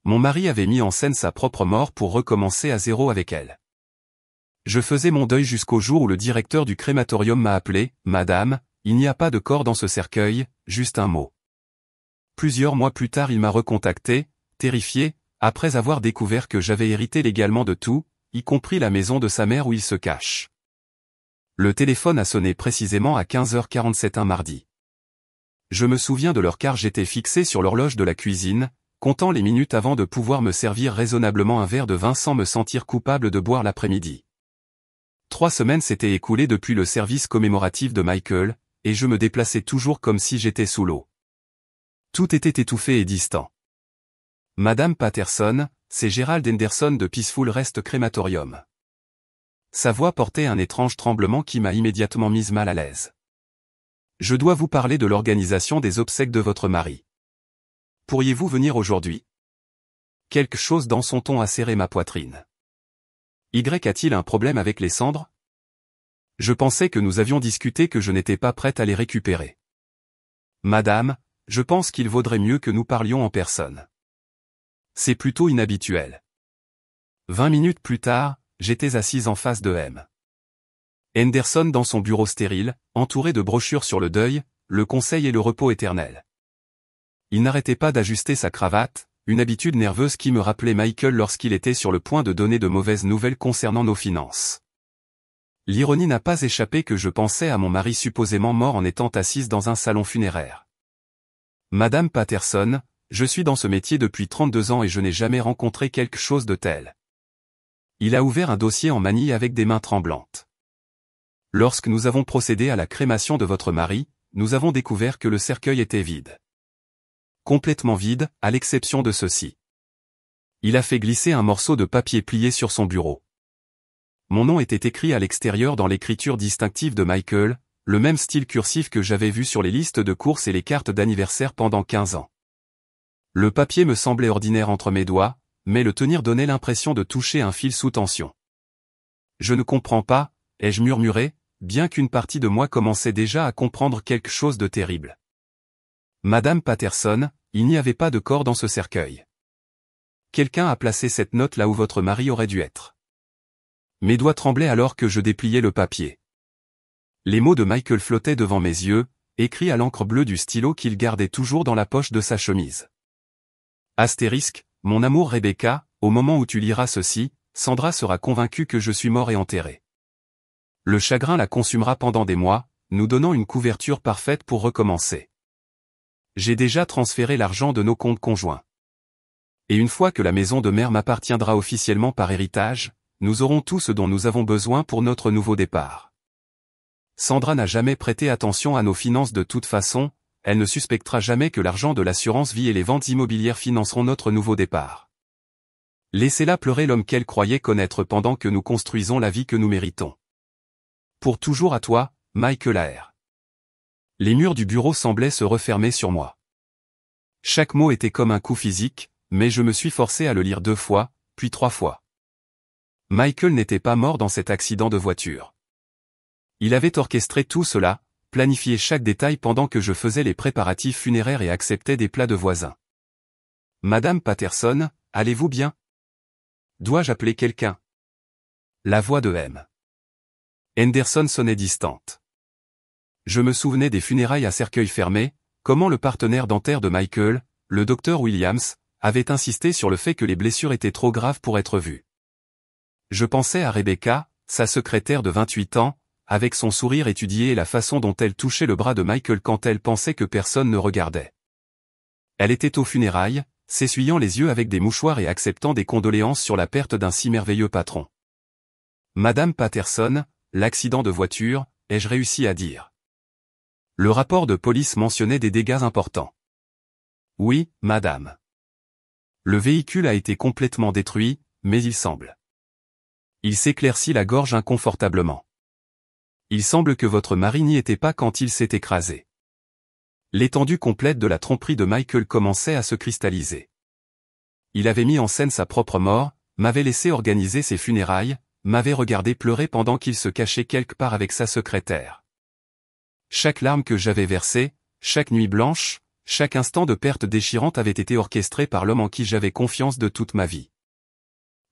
Mon mari avait mis en scène sa propre mort pour recommencer à zéro avec elle. Je faisais mon deuil jusqu'au jour où le directeur du crématorium m'a appelé, « Madame, il n'y a pas de corps dans ce cercueil, juste un mot. » Plusieurs mois plus tard il m'a recontacté, terrifié, après avoir découvert que j'avais hérité légalement de tout, y compris la maison de sa mère où il se cache. Le téléphone a sonné précisément à 15h47 un mardi. Je me souviens de l'heure car j'étais fixé sur l'horloge de la cuisine, comptant les minutes avant de pouvoir me servir raisonnablement un verre de vin sans me sentir coupable de boire l'après-midi. 3 semaines s'étaient écoulées depuis le service commémoratif de Michael, et je me déplaçais toujours comme si j'étais sous l'eau. Tout était étouffé et distant. Madame Patterson, c'est Gerald Henderson de Peaceful Rest Crematorium. Sa voix portait un étrange tremblement qui m'a immédiatement mise mal à l'aise. Je dois vous parler de l'organisation des obsèques de votre mari. Pourriez-vous venir aujourd'hui? Quelque chose dans son ton a serré ma poitrine. Y a-t-il un problème avec les cendres? Je pensais que nous avions discuté que je n'étais pas prête à les récupérer. Madame, je pense qu'il vaudrait mieux que nous parlions en personne. C'est plutôt inhabituel. 20 minutes plus tard, j'étais assise en face de M. Henderson dans son bureau stérile, entouré de brochures sur le deuil, le conseil et le repos éternel. Il n'arrêtait pas d'ajuster sa cravate, une habitude nerveuse qui me rappelait Michael lorsqu'il était sur le point de donner de mauvaises nouvelles concernant nos finances. L'ironie n'a pas échappé que je pensais à mon mari supposément mort en étant assise dans un salon funéraire. Madame Patterson, je suis dans ce métier depuis 32 ans et je n'ai jamais rencontré quelque chose de tel. Il a ouvert un dossier en manille avec des mains tremblantes. Lorsque nous avons procédé à la crémation de votre mari, nous avons découvert que le cercueil était vide. Complètement vide, à l'exception de ceci. Il a fait glisser un morceau de papier plié sur son bureau. Mon nom était écrit à l'extérieur dans l'écriture distinctive de Michael, le même style cursif que j'avais vu sur les listes de courses et les cartes d'anniversaire pendant 15 ans. Le papier me semblait ordinaire entre mes doigts, mais le tenir donnait l'impression de toucher un fil sous tension. Je ne comprends pas, ai-je murmuré, bien qu'une partie de moi commençait déjà à comprendre quelque chose de terrible. Madame Patterson, il n'y avait pas de corps dans ce cercueil. Quelqu'un a placé cette note là où votre mari aurait dû être. Mes doigts tremblaient alors que je dépliais le papier. Les mots de Michael flottaient devant mes yeux, écrits à l'encre bleue du stylo qu'il gardait toujours dans la poche de sa chemise. Astérisque, mon amour Rebecca, au moment où tu liras ceci, Sandra sera convaincue que je suis mort et enterré. Le chagrin la consumera pendant des mois, nous donnant une couverture parfaite pour recommencer. J'ai déjà transféré l'argent de nos comptes conjoints. Et une fois que la maison de mère m'appartiendra officiellement par héritage, nous aurons tout ce dont nous avons besoin pour notre nouveau départ. Sandra n'a jamais prêté attention à nos finances de toute façon, elle ne suspectera jamais que l'argent de l'assurance vie et les ventes immobilières financeront notre nouveau départ. Laissez-la pleurer l'homme qu'elle croyait connaître pendant que nous construisons la vie que nous méritons. Pour toujours à toi, Michael A.R. Les murs du bureau semblaient se refermer sur moi. Chaque mot était comme un coup physique, mais je me suis forcé à le lire 2 fois, puis 3 fois. Michael n'était pas mort dans cet accident de voiture. Il avait orchestré tout cela, planifié chaque détail pendant que je faisais les préparatifs funéraires et acceptais des plats de voisins. Madame Patterson, allez-vous bien? Dois-je appeler quelqu'un? La voix de M. Henderson sonnait distante. Je me souvenais des funérailles à cercueil fermé, comment le partenaire dentaire de Michael, le docteur Williams, avait insisté sur le fait que les blessures étaient trop graves pour être vues. Je pensais à Rebecca, sa secrétaire de 28 ans, avec son sourire étudié et la façon dont elle touchait le bras de Michael quand elle pensait que personne ne regardait. Elle était aux funérailles, s'essuyant les yeux avec des mouchoirs et acceptant des condoléances sur la perte d'un si merveilleux patron. Madame Patterson, l'accident de voiture, ai-je réussi à dire. Le rapport de police mentionnait des dégâts importants. Oui, madame. Le véhicule a été complètement détruit, mais il semble. Il s'éclaircit la gorge inconfortablement. Il semble que votre mari n'y était pas quand il s'est écrasé. L'étendue complète de la tromperie de Michael commençait à se cristalliser. Il avait mis en scène sa propre mort, m'avait laissé organiser ses funérailles, m'avait regardé pleurer pendant qu'il se cachait quelque part avec sa secrétaire. Chaque larme que j'avais versée, chaque nuit blanche, chaque instant de perte déchirante avait été orchestré par l'homme en qui j'avais confiance de toute ma vie.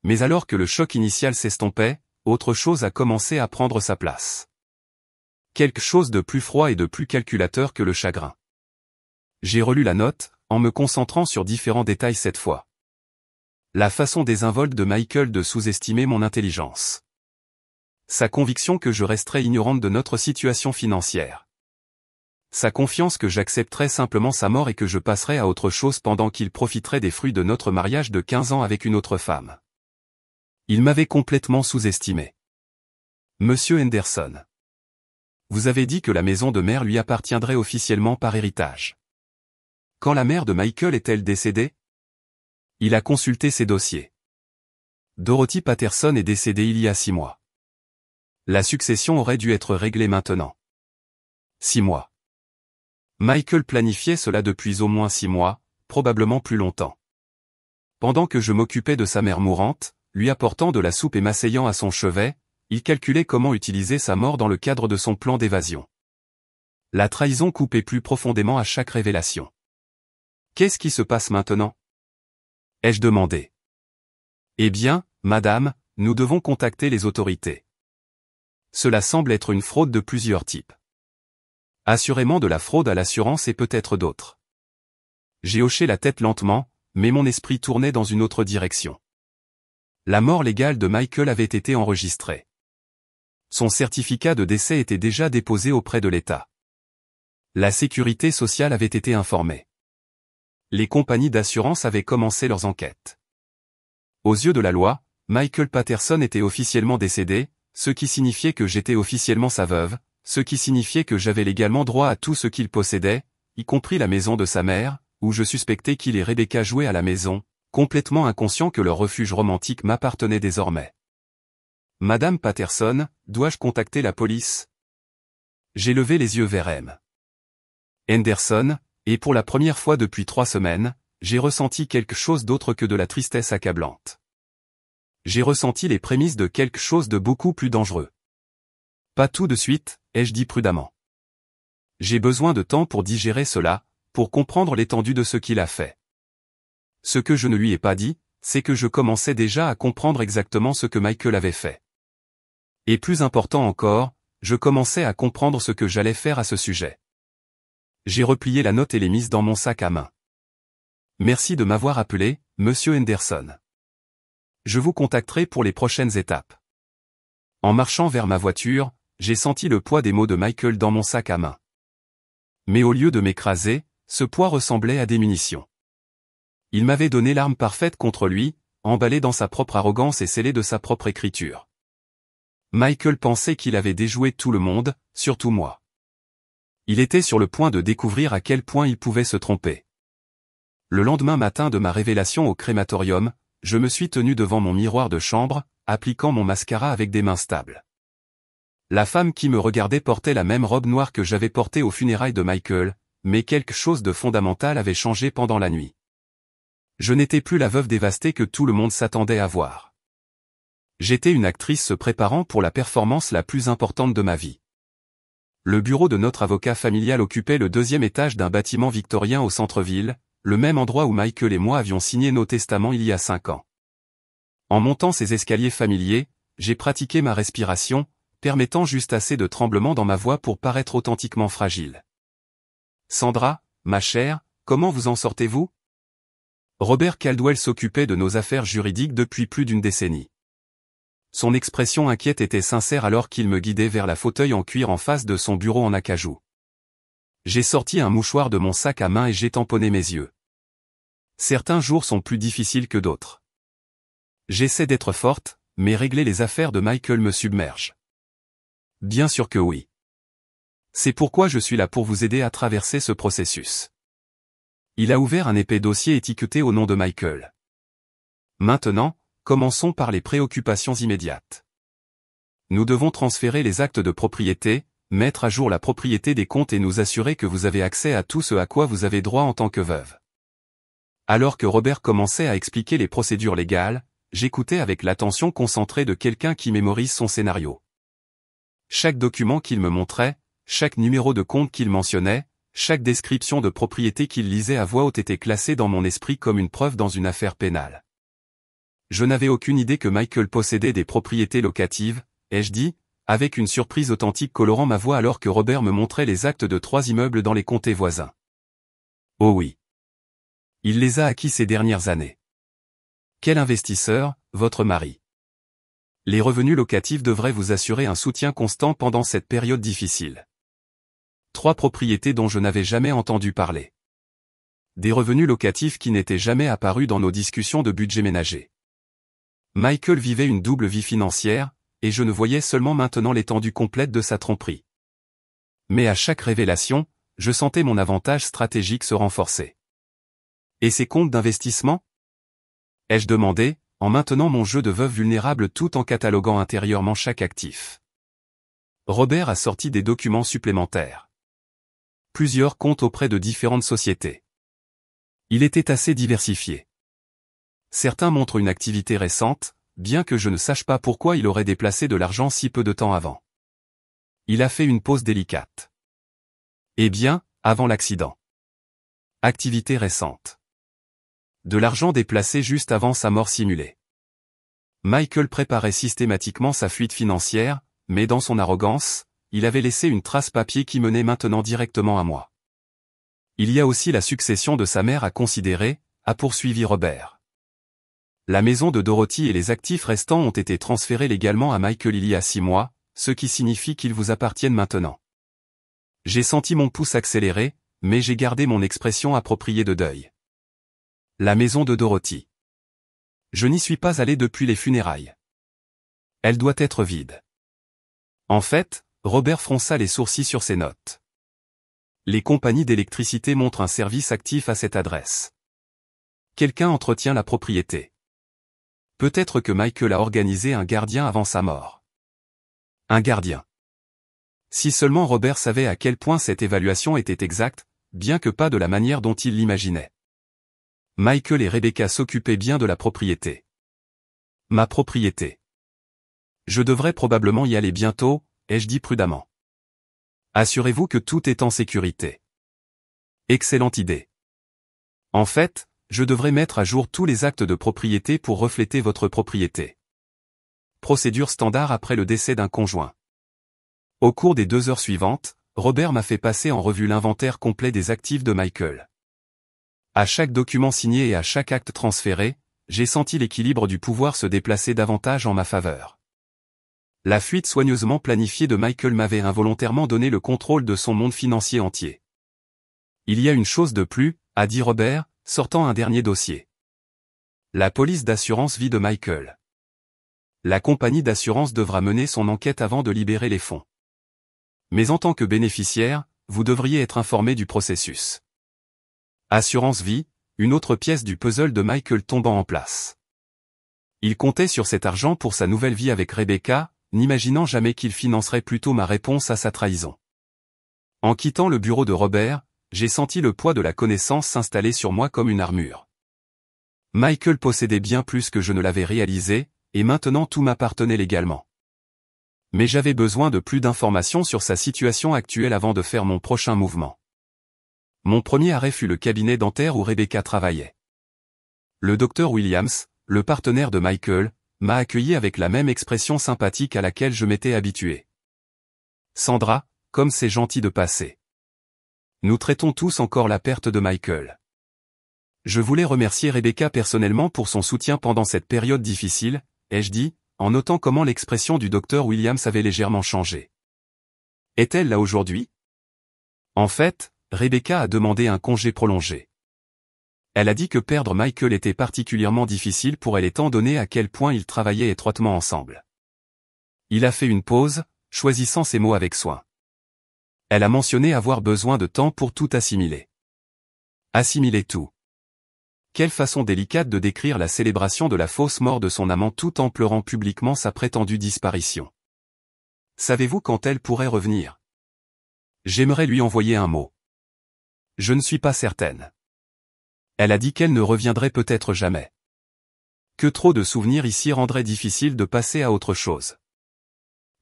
Mais alors que le choc initial s'estompait, autre chose a commencé à prendre sa place. Quelque chose de plus froid et de plus calculateur que le chagrin. J'ai relu la note, en me concentrant sur différents détails cette fois. La façon désinvolte de Michael de sous-estimer mon intelligence. Sa conviction que je resterais ignorante de notre situation financière. Sa confiance que j'accepterais simplement sa mort et que je passerais à autre chose pendant qu'il profiterait des fruits de notre mariage de 15 ans avec une autre femme. Il m'avait complètement sous-estimé. Monsieur Henderson. Vous avez dit que la maison de mère lui appartiendrait officiellement par héritage. Quand la mère de Michael est-elle décédée? Il a consulté ses dossiers. Dorothy Patterson est décédée il y a 6 mois. La succession aurait dû être réglée maintenant. 6 mois. Michael planifiait cela depuis au moins 6 mois, probablement plus longtemps. Pendant que je m'occupais de sa mère mourante, lui apportant de la soupe et m'asseyant à son chevet, il calculait comment utiliser sa mort dans le cadre de son plan d'évasion. La trahison coupait plus profondément à chaque révélation. Qu'est-ce qui se passe maintenant? Ai-je demandé. Eh bien, madame, nous devons contacter les autorités. Cela semble être une fraude de plusieurs types. Assurément de la fraude à l'assurance et peut-être d'autres. J'ai hoché la tête lentement, mais mon esprit tournait dans une autre direction. La mort légale de Michael avait été enregistrée. Son certificat de décès était déjà déposé auprès de l'État. La sécurité sociale avait été informée. Les compagnies d'assurance avaient commencé leurs enquêtes. Aux yeux de la loi, Michael Patterson était officiellement décédé, ce qui signifiait que j'étais officiellement sa veuve, ce qui signifiait que j'avais légalement droit à tout ce qu'il possédait, y compris la maison de sa mère, où je suspectais qu'il et Rebecca jouaient à la maison, complètement inconscient que leur refuge romantique m'appartenait désormais. Madame Patterson, dois-je contacter la police? J'ai levé les yeux vers M. Henderson, et pour la première fois depuis 3 semaines, j'ai ressenti quelque chose d'autre que de la tristesse accablante. J'ai ressenti les prémices de quelque chose de beaucoup plus dangereux. Pas tout de suite, ai-je dit prudemment. J'ai besoin de temps pour digérer cela, pour comprendre l'étendue de ce qu'il a fait. Ce que je ne lui ai pas dit, c'est que je commençais déjà à comprendre exactement ce que Michael avait fait. Et plus important encore, je commençais à comprendre ce que j'allais faire à ce sujet. J'ai replié la note et l'ai mise dans mon sac à main. Merci de m'avoir appelé, monsieur Henderson. Je vous contacterai pour les prochaines étapes. En marchant vers ma voiture, j'ai senti le poids des mots de Michael dans mon sac à main. Mais au lieu de m'écraser, ce poids ressemblait à des munitions. Il m'avait donné l'arme parfaite contre lui, emballée dans sa propre arrogance et scellée de sa propre écriture. Michael pensait qu'il avait déjoué tout le monde, surtout moi. Il était sur le point de découvrir à quel point il pouvait se tromper. Le lendemain matin de ma révélation au crématorium, je me suis tenu devant mon miroir de chambre, appliquant mon mascara avec des mains stables. La femme qui me regardait portait la même robe noire que j'avais portée aux funérailles de Michael, mais quelque chose de fondamental avait changé pendant la nuit. Je n'étais plus la veuve dévastée que tout le monde s'attendait à voir. J'étais une actrice se préparant pour la performance la plus importante de ma vie. Le bureau de notre avocat familial occupait le 2e étage d'un bâtiment victorien au centre-ville, le même endroit où Michael et moi avions signé nos testaments il y a 5 ans. En montant ces escaliers familiers, j'ai pratiqué ma respiration, permettant juste assez de tremblement dans ma voix pour paraître authentiquement fragile. Sandra, ma chère, comment vous en sortez-vous? Robert Caldwell s'occupait de nos affaires juridiques depuis plus d'1 décennie. Son expression inquiète était sincère alors qu'il me guidait vers la fauteuil en cuir en face de son bureau en acajou. J'ai sorti un mouchoir de mon sac à main et j'ai tamponné mes yeux. Certains jours sont plus difficiles que d'autres. J'essaie d'être forte, mais régler les affaires de Michael me submerge. Bien sûr que oui. C'est pourquoi je suis là pour vous aider à traverser ce processus. Il a ouvert un épais dossier étiqueté au nom de Michael. Maintenant, commençons par les préoccupations immédiates. Nous devons transférer les actes de propriété, mettre à jour la propriété des comptes et nous assurer que vous avez accès à tout ce à quoi vous avez droit en tant que veuve. Alors que Robert commençait à expliquer les procédures légales, j'écoutais avec l'attention concentrée de quelqu'un qui mémorise son scénario. Chaque document qu'il me montrait, chaque numéro de compte qu'il mentionnait, chaque description de propriété qu'il lisait à voix haute était classée dans mon esprit comme une preuve dans une affaire pénale. Je n'avais aucune idée que Michael possédait des propriétés locatives, ai-je dit, avec une surprise authentique colorant ma voix alors que Robert me montrait les actes de 3 immeubles dans les comtés voisins. Oh oui. Il les a acquis ces dernières années. Quel investisseur, votre mari. Les revenus locatifs devraient vous assurer un soutien constant pendant cette période difficile. 3 propriétés dont je n'avais jamais entendu parler. Des revenus locatifs qui n'étaient jamais apparus dans nos discussions de budget ménager. Michael vivait une double vie financière, et je ne voyais seulement maintenant l'étendue complète de sa tromperie. Mais à chaque révélation, je sentais mon avantage stratégique se renforcer. Et ses comptes d'investissement ? Ai-je demandé, en maintenant mon jeu de veuve vulnérable tout en cataloguant intérieurement chaque actif. Robert a sorti des documents supplémentaires. Plusieurs comptes auprès de différentes sociétés. Il était assez diversifié. Certains montrent une activité récente, bien que je ne sache pas pourquoi il aurait déplacé de l'argent si peu de temps avant. Il a fait une pause délicate. Eh bien, avant l'accident. Activité récente. De l'argent déplacé juste avant sa mort simulée. Michael préparait systématiquement sa fuite financière, mais dans son arrogance, il avait laissé une trace papier qui menait maintenant directement à moi. Il y a aussi la succession de sa mère à considérer, a poursuivi Robert. La maison de Dorothy et les actifs restants ont été transférés légalement à Michael il y a 6 mois, ce qui signifie qu'ils vous appartiennent maintenant. J'ai senti mon pouce accélérer, mais j'ai gardé mon expression appropriée de deuil. La maison de Dorothy. Je n'y suis pas allé depuis les funérailles. Elle doit être vide. En fait, Robert fronça les sourcils sur ses notes. Les compagnies d'électricité montrent un service actif à cette adresse. Quelqu'un entretient la propriété. Peut-être que Michael a organisé un gardien avant sa mort. Un gardien. Si seulement Robert savait à quel point cette évaluation était exacte, bien que pas de la manière dont il l'imaginait. Michael et Rebecca s'occupaient bien de la propriété. Ma propriété. Je devrais probablement y aller bientôt, ai-je dit prudemment. Assurez-vous que tout est en sécurité. Excellente idée. En fait, je devrais mettre à jour tous les actes de propriété pour refléter votre propriété. Procédure standard après le décès d'un conjoint. Au cours des 2 heures suivantes, Robert m'a fait passer en revue l'inventaire complet des actifs de Michael. À chaque document signé et à chaque acte transféré, j'ai senti l'équilibre du pouvoir se déplacer davantage en ma faveur. La fuite soigneusement planifiée de Michael m'avait involontairement donné le contrôle de son monde financier entier. Il y a une chose de plus, a dit Robert, sortant un dernier dossier. La police d'assurance vie de Michael. La compagnie d'assurance devra mener son enquête avant de libérer les fonds. Mais en tant que bénéficiaire, vous devriez être informé du processus. Assurance vie, une autre pièce du puzzle de Michael tombant en place. Il comptait sur cet argent pour sa nouvelle vie avec Rebecca, n'imaginant jamais qu'il financerait plutôt ma réponse à sa trahison. En quittant le bureau de Robert, j'ai senti le poids de la connaissance s'installer sur moi comme une armure. Michael possédait bien plus que je ne l'avais réalisé, et maintenant tout m'appartenait légalement. Mais j'avais besoin de plus d'informations sur sa situation actuelle avant de faire mon prochain mouvement. Mon premier arrêt fut le cabinet dentaire où Rebecca travaillait. Le docteur Williams, le partenaire de Michael, m'a accueilli avec la même expression sympathique à laquelle je m'étais habitué. Sandra, comme c'est gentil de passer. Nous traitons tous encore la perte de Michael. Je voulais remercier Rebecca personnellement pour son soutien pendant cette période difficile, ai-je dit, en notant comment l'expression du docteur Williams avait légèrement changé. Est-elle là aujourd'hui ? En fait, Rebecca a demandé un congé prolongé. Elle a dit que perdre Michael était particulièrement difficile pour elle étant donné à quel point ils travaillaient étroitement ensemble. Il a fait une pause, choisissant ses mots avec soin. Elle a mentionné avoir besoin de temps pour tout assimiler. Assimiler tout. Quelle façon délicate de décrire la célébration de la fausse mort de son amant tout en pleurant publiquement sa prétendue disparition. Savez-vous quand elle pourrait revenir ? J'aimerais lui envoyer un mot. Je ne suis pas certaine. Elle a dit qu'elle ne reviendrait peut-être jamais. Que trop de souvenirs ici rendraient difficile de passer à autre chose.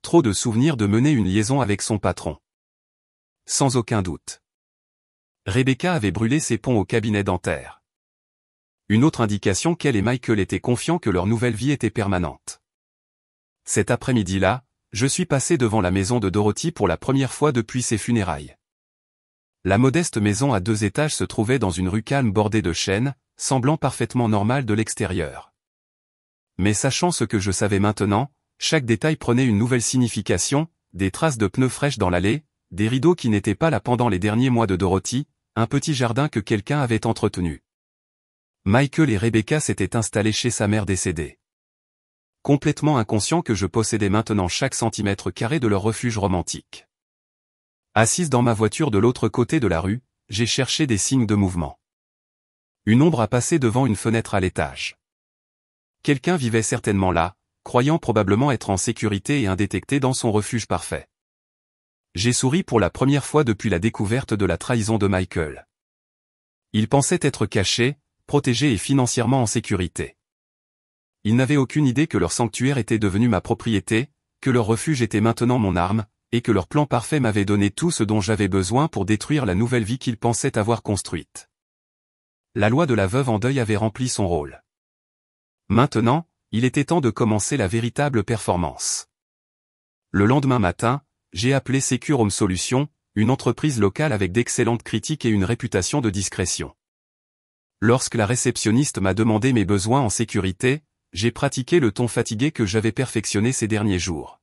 Trop de souvenirs de mener une liaison avec son patron. Sans aucun doute. Rebecca avait brûlé ses ponts au cabinet dentaire. Une autre indication qu'elle et Michael étaient confiants que leur nouvelle vie était permanente. Cet après-midi-là, je suis passé devant la maison de Dorothy pour la première fois depuis ses funérailles. La modeste maison à 2 étages se trouvait dans une rue calme bordée de chênes, semblant parfaitement normale de l'extérieur. Mais sachant ce que je savais maintenant, chaque détail prenait une nouvelle signification, des traces de pneus fraîches dans l'allée, des rideaux qui n'étaient pas là pendant les derniers mois de Dorothy, un petit jardin que quelqu'un avait entretenu. Michael et Rebecca s'étaient installés chez sa mère décédée. Complètement inconscient que je possédais maintenant chaque centimètre carré de leur refuge romantique. Assise dans ma voiture de l'autre côté de la rue, j'ai cherché des signes de mouvement. Une ombre a passé devant une fenêtre à l'étage. Quelqu'un vivait certainement là, croyant probablement être en sécurité et indétecté dans son refuge parfait. J'ai souri pour la première fois depuis la découverte de la trahison de Michael. Il pensait être caché, protégé et financièrement en sécurité. Il n'avait aucune idée que leur sanctuaire était devenu ma propriété, que leur refuge était maintenant mon arme, et que leur plan parfait m'avait donné tout ce dont j'avais besoin pour détruire la nouvelle vie qu'ils pensaient avoir construite. La loi de la veuve en deuil avait rempli son rôle. Maintenant, il était temps de commencer la véritable performance. Le lendemain matin, j'ai appelé Secure Home Solutions, une entreprise locale avec d'excellentes critiques et une réputation de discrétion. Lorsque la réceptionniste m'a demandé mes besoins en sécurité, j'ai pratiqué le ton fatigué que j'avais perfectionné ces derniers jours.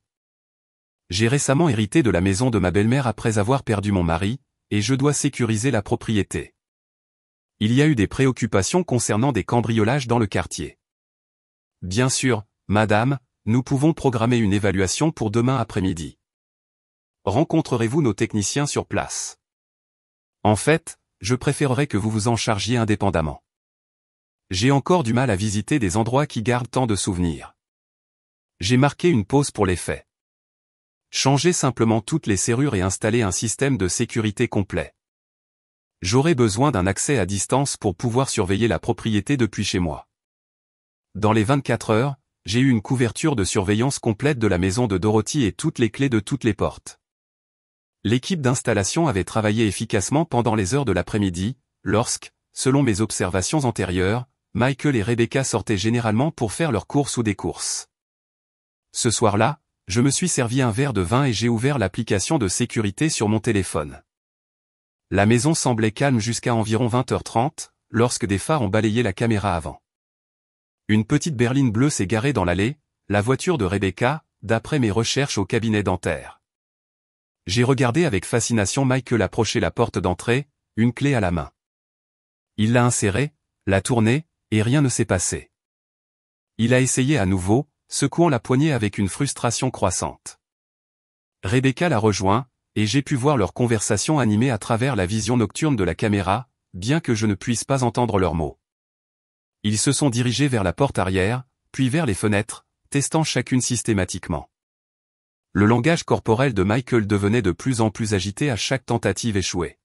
J'ai récemment hérité de la maison de ma belle-mère après avoir perdu mon mari, et je dois sécuriser la propriété. Il y a eu des préoccupations concernant des cambriolages dans le quartier. Bien sûr, madame, nous pouvons programmer une évaluation pour demain après-midi. Rencontrerez-vous nos techniciens sur place? En fait, je préférerais que vous vous en chargiez indépendamment. J'ai encore du mal à visiter des endroits qui gardent tant de souvenirs. J'ai marqué une pause pour les faits. Changer simplement toutes les serrures et installer un système de sécurité complet. J'aurai besoin d'un accès à distance pour pouvoir surveiller la propriété depuis chez moi. Dans les 24 heures, j'ai eu une couverture de surveillance complète de la maison de Dorothy et toutes les clés de toutes les portes. L'équipe d'installation avait travaillé efficacement pendant les heures de l'après-midi, lorsque, selon mes observations antérieures, Michael et Rebecca sortaient généralement pour faire leurs courses ou des courses. Ce soir-là, je me suis servi un verre de vin et j'ai ouvert l'application de sécurité sur mon téléphone. La maison semblait calme jusqu'à environ 20h30, lorsque des phares ont balayé la caméra avant. Une petite berline bleue s'est garée dans l'allée, la voiture de Rebecca, d'après mes recherches au cabinet dentaire. J'ai regardé avec fascination Michael approcher la porte d'entrée, une clé à la main. Il l'a insérée, l'a tournée, et rien ne s'est passé. Il a essayé à nouveau, secouant la poignée avec une frustration croissante. Rebecca l'a rejoint, et j'ai pu voir leur conversation animée à travers la vision nocturne de la caméra, bien que je ne puisse pas entendre leurs mots. Ils se sont dirigés vers la porte arrière, puis vers les fenêtres, testant chacune systématiquement. Le langage corporel de Michael devenait de plus en plus agité à chaque tentative échouée.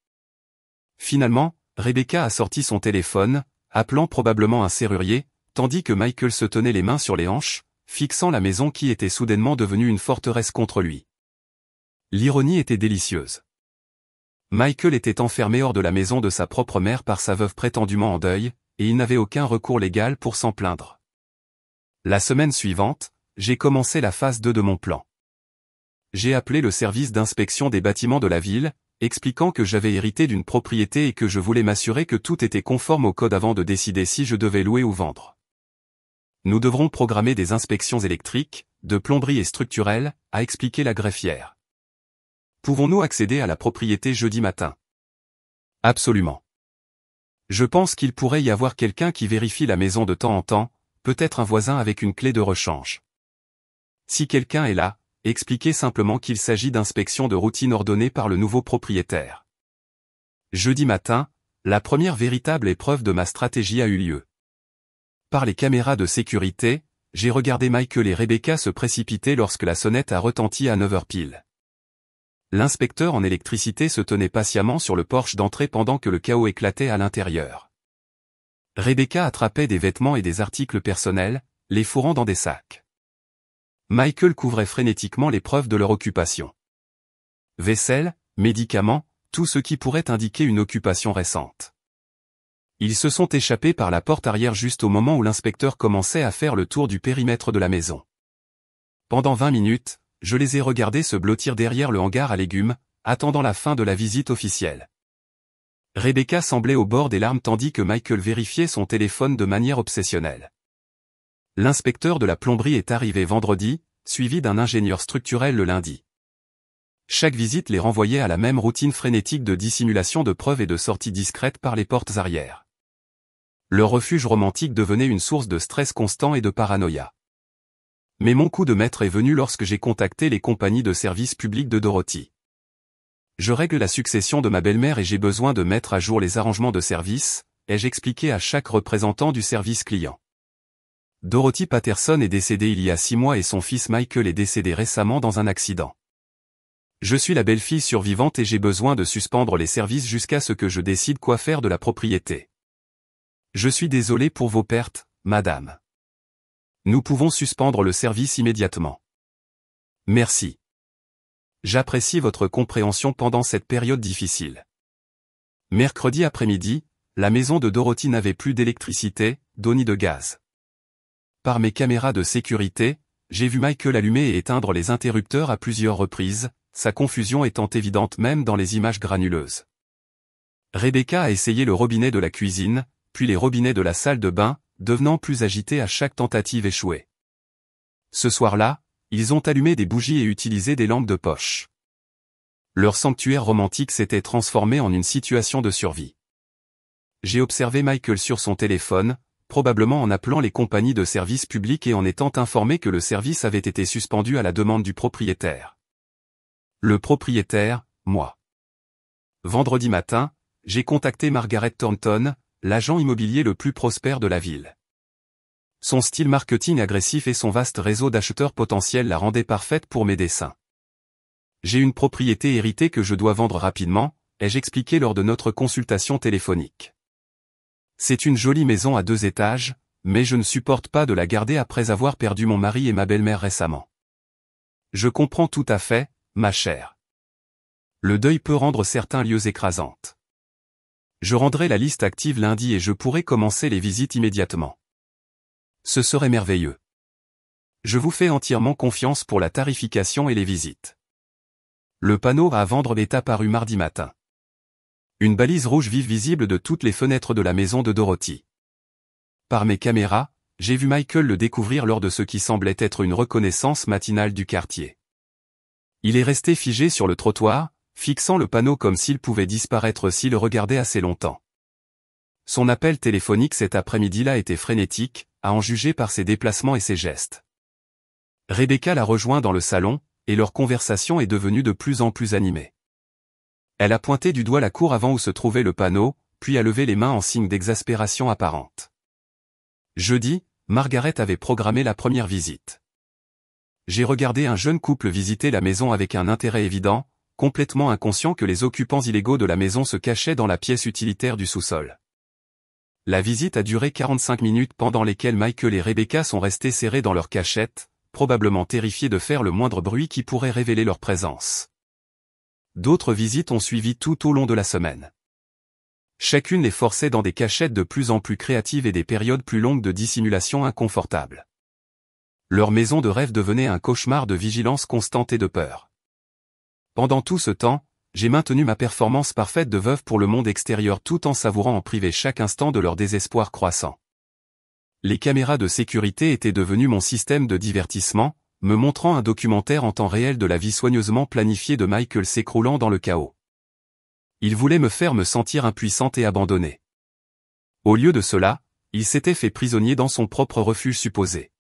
Finalement, Rebecca a sorti son téléphone, appelant probablement un serrurier, tandis que Michael se tenait les mains sur les hanches, fixant la maison qui était soudainement devenue une forteresse contre lui. L'ironie était délicieuse. Michael était enfermé hors de la maison de sa propre mère par sa veuve prétendument en deuil, et il n'avait aucun recours légal pour s'en plaindre. La semaine suivante, j'ai commencé la phase 2 de mon plan. J'ai appelé le service d'inspection des bâtiments de la ville, expliquant que j'avais hérité d'une propriété et que je voulais m'assurer que tout était conforme au code avant de décider si je devais louer ou vendre. Nous devrons programmer des inspections électriques, de plomberie et structurelles, a expliqué la greffière. Pouvons-nous accéder à la propriété jeudi matin? Absolument. Je pense qu'il pourrait y avoir quelqu'un qui vérifie la maison de temps en temps, peut-être un voisin avec une clé de rechange. Si quelqu'un est là, expliquez simplement qu'il s'agit d'inspections de routine ordonnées par le nouveau propriétaire. Jeudi matin, la première véritable épreuve de ma stratégie a eu lieu. Par les caméras de sécurité, j'ai regardé Michael et Rebecca se précipiter lorsque la sonnette a retenti à 9h pile. L'inspecteur en électricité se tenait patiemment sur le porche d'entrée pendant que le chaos éclatait à l'intérieur. Rebecca attrapait des vêtements et des articles personnels, les fourrant dans des sacs. Michael couvrait frénétiquement les preuves de leur occupation. Vaisselle, médicaments, tout ce qui pourrait indiquer une occupation récente. Ils se sont échappés par la porte arrière juste au moment où l'inspecteur commençait à faire le tour du périmètre de la maison. Pendant 20 minutes, je les ai regardés se blottir derrière le hangar à légumes, attendant la fin de la visite officielle. Rebecca semblait au bord des larmes tandis que Michael vérifiait son téléphone de manière obsessionnelle. L'inspecteur de la plomberie est arrivé vendredi, suivi d'un ingénieur structurel le lundi. Chaque visite les renvoyait à la même routine frénétique de dissimulation de preuves et de sortie discrète par les portes arrière. Leur refuge romantique devenait une source de stress constant et de paranoïa. Mais mon coup de maître est venu lorsque j'ai contacté les compagnies de services publics de Dorothy. Je règle la succession de ma belle-mère et j'ai besoin de mettre à jour les arrangements de service, ai-je expliqué à chaque représentant du service client. Dorothy Patterson est décédée il y a 6 mois et son fils Michael est décédé récemment dans un accident. Je suis la belle-fille survivante et j'ai besoin de suspendre les services jusqu'à ce que je décide quoi faire de la propriété. Je suis désolé pour vos pertes, madame. Nous pouvons suspendre le service immédiatement. Merci. J'apprécie votre compréhension pendant cette période difficile. Mercredi après-midi, la maison de Dorothy n'avait plus d'électricité, d'eau ni de gaz. Par mes caméras de sécurité, j'ai vu Michael allumer et éteindre les interrupteurs à plusieurs reprises, sa confusion étant évidente même dans les images granuleuses. Rebecca a essayé le robinet de la cuisine, puis les robinets de la salle de bain, devenant plus agités à chaque tentative échouée. Ce soir-là, ils ont allumé des bougies et utilisé des lampes de poche. Leur sanctuaire romantique s'était transformé en une situation de survie. J'ai observé Michael sur son téléphone, probablement en appelant les compagnies de services publics et en étant informé que le service avait été suspendu à la demande du propriétaire. Le propriétaire, moi. Vendredi matin, j'ai contacté Margaret Thornton, l'agent immobilier le plus prospère de la ville. Son style marketing agressif et son vaste réseau d'acheteurs potentiels la rendaient parfaite pour mes desseins. J'ai une propriété héritée que je dois vendre rapidement, ai-je expliqué lors de notre consultation téléphonique. C'est une jolie maison à 2 étages, mais je ne supporte pas de la garder après avoir perdu mon mari et ma belle-mère récemment. Je comprends tout à fait, ma chère. Le deuil peut rendre certains lieux écrasantes. Je rendrai la liste active lundi et je pourrai commencer les visites immédiatement. Ce serait merveilleux. Je vous fais entièrement confiance pour la tarification et les visites. Le panneau à vendre est apparu mardi matin. Une balise rouge vive visible de toutes les fenêtres de la maison de Dorothy. Par mes caméras, j'ai vu Michael le découvrir lors de ce qui semblait être une reconnaissance matinale du quartier. Il est resté figé sur le trottoir, fixant le panneau comme s'il pouvait disparaître s'il le regardait assez longtemps. Son appel téléphonique cet après-midi-là était frénétique, à en juger par ses déplacements et ses gestes. Rebecca l'a rejoint dans le salon, et leur conversation est devenue de plus en plus animée. Elle a pointé du doigt la cour avant où se trouvait le panneau, puis a levé les mains en signe d'exaspération apparente. Jeudi, Margaret avait programmé la première visite. J'ai regardé un jeune couple visiter la maison avec un intérêt évident, complètement inconscient que les occupants illégaux de la maison se cachaient dans la pièce utilitaire du sous-sol. La visite a duré 45 minutes pendant lesquelles Michael et Rebecca sont restés serrés dans leur cachette, probablement terrifiés de faire le moindre bruit qui pourrait révéler leur présence. D'autres visites ont suivi tout au long de la semaine. Chacune les forçait dans des cachettes de plus en plus créatives et des périodes plus longues de dissimulation inconfortables. Leur maison de rêve devenait un cauchemar de vigilance constante et de peur. Pendant tout ce temps, j'ai maintenu ma performance parfaite de veuve pour le monde extérieur tout en savourant en privé chaque instant de leur désespoir croissant. Les caméras de sécurité étaient devenues mon système de divertissement, me montrant un documentaire en temps réel de la vie soigneusement planifiée de Michael s'écroulant dans le chaos. Il voulait me faire me sentir impuissante et abandonnée. Au lieu de cela, il s'était fait prisonnier dans son propre refuge supposé.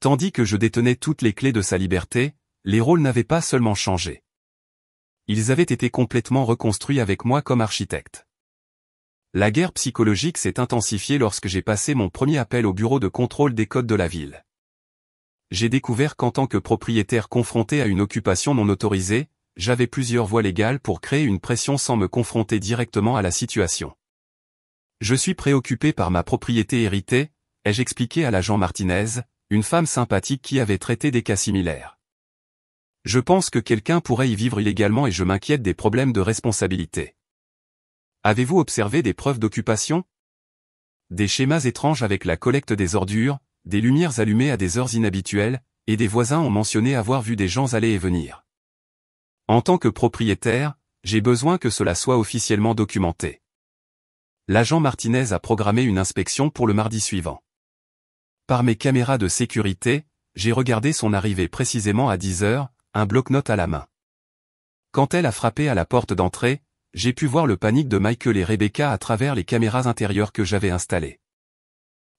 Tandis que je détenais toutes les clés de sa liberté, les rôles n'avaient pas seulement changé. Ils avaient été complètement reconstruits avec moi comme architecte. La guerre psychologique s'est intensifiée lorsque j'ai passé mon premier appel au bureau de contrôle des codes de la ville. J'ai découvert qu'en tant que propriétaire confronté à une occupation non autorisée, j'avais plusieurs voies légales pour créer une pression sans me confronter directement à la situation. Je suis préoccupé par ma propriété héritée, ai-je expliqué à l'agent Martinez, une femme sympathique qui avait traité des cas similaires. Je pense que quelqu'un pourrait y vivre illégalement et je m'inquiète des problèmes de responsabilité. Avez-vous observé des preuves d'occupation? Des schémas étranges avec la collecte des ordures, des lumières allumées à des heures inhabituelles, et des voisins ont mentionné avoir vu des gens aller et venir. En tant que propriétaire, j'ai besoin que cela soit officiellement documenté. L'agent Martinez a programmé une inspection pour le mardi suivant. Par mes caméras de sécurité, j'ai regardé son arrivée précisément à 10 heures, un bloc-notes à la main. Quand elle a frappé à la porte d'entrée, j'ai pu voir le panique de Michael et Rebecca à travers les caméras intérieures que j'avais installées.